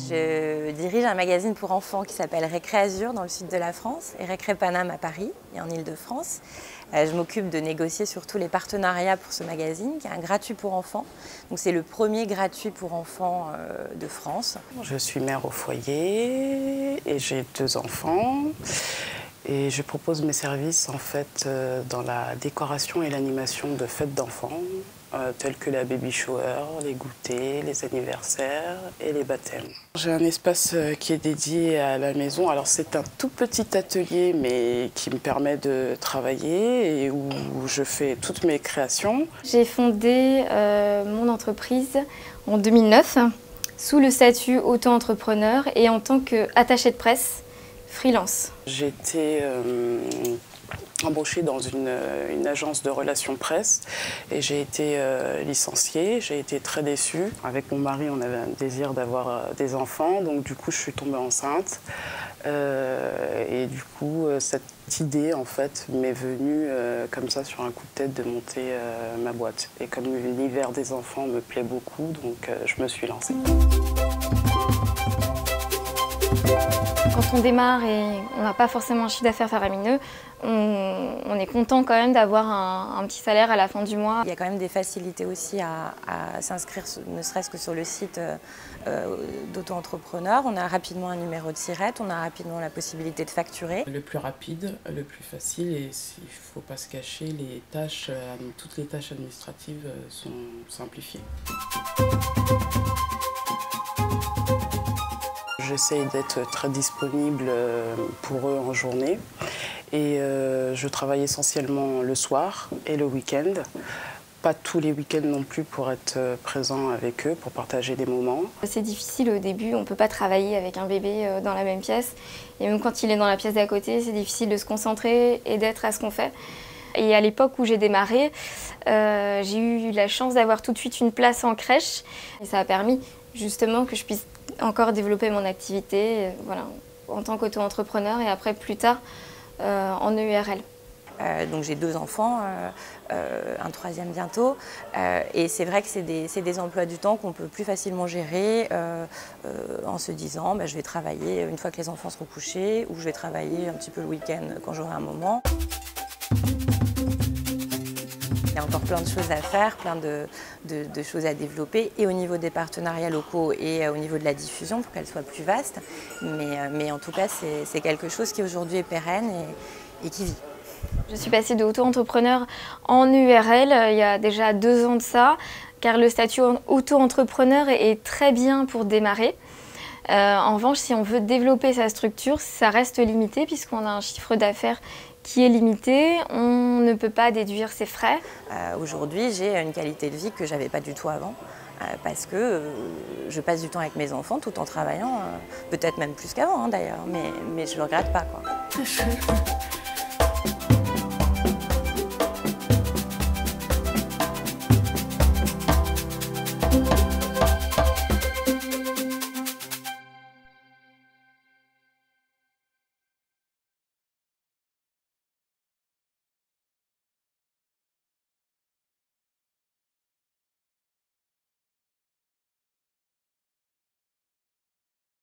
Je dirige un magazine pour enfants qui s'appelle Récré Azur dans le sud de la France et Récré Paname à Paris et en Île-de-France. Je m'occupe de négocier surtout les partenariats pour ce magazine qui est un gratuit pour enfants. Donc c'est le premier gratuit pour enfants de France. Je suis mère au foyer et j'ai 2 enfants. Et je propose mes services en fait dans la décoration et l'animation de fêtes d'enfants, telles que la baby shower, les goûters, les anniversaires et les baptêmes. J'ai un espace qui est dédié à la maison. Alors c'est un tout petit atelier mais qui me permet de travailler et où je fais toutes mes créations. J'ai fondé mon entreprise en 2009 sous le statut auto-entrepreneur et en tant qu'attachée de presse freelance. J'ai été embauchée dans une agence de relations presse et j'ai été licenciée. J'ai été très déçue. Avec mon mari, on avait un désir d'avoir des enfants, donc du coup je suis tombée enceinte. Et du coup cette idée en fait m'est venue comme ça sur un coup de tête de monter ma boîte. Et comme l'univers des enfants me plaît beaucoup, donc je me suis lancée. Quand on démarre et on n'a pas forcément un chiffre d'affaires faramineux, on est content quand même d'avoir un petit salaire à la fin du mois. Il y a quand même des facilités aussi à s'inscrire, ne serait-ce que sur le site d'auto-entrepreneur. On a rapidement un numéro de SIRET, on a rapidement la possibilité de facturer. Le plus rapide, le plus facile et il ne faut pas se cacher, les tâches, toutes les tâches administratives sont simplifiées. J'essaye d'être très disponible pour eux en journée et je travaille essentiellement le soir et le week-end. Pas tous les week-ends non plus pour être présent avec eux, pour partager des moments. C'est difficile au début, on ne peut pas travailler avec un bébé dans la même pièce. Et même quand il est dans la pièce d'à côté, c'est difficile de se concentrer et d'être à ce qu'on fait. Et à l'époque où j'ai démarré, j'ai eu la chance d'avoir tout de suite une place en crèche. Et ça a permis justement que je puisse encore développer mon activité voilà, en tant qu'auto-entrepreneur et après plus tard en EURL. Donc j'ai 2 enfants, un 3e bientôt, et c'est vrai que c'est des emplois du temps qu'on peut plus facilement gérer en se disant je vais travailler une fois que les enfants seront couchés ou je vais travailler un petit peu le week-end quand j'aurai un moment. Il y a encore plein de choses à faire, plein de choses à développer, et au niveau des partenariats locaux et au niveau de la diffusion pour qu'elle soit plus vaste. Mais en tout cas, c'est quelque chose qui aujourd'hui est pérenne et qui vit. Je suis passée de auto-entrepreneur en URL il y a déjà 2 ans de ça, car le statut auto-entrepreneur est très bien pour démarrer. En revanche, si on veut développer sa structure, ça reste limité puisqu'on a un chiffre d'affaires qui est limité, on ne peut pas déduire ses frais. Aujourd'hui, j'ai une qualité de vie que je n'avais pas du tout avant, parce que je passe du temps avec mes enfants tout en travaillant, peut-être même plus qu'avant d'ailleurs, mais je ne le regrette pas, quoi.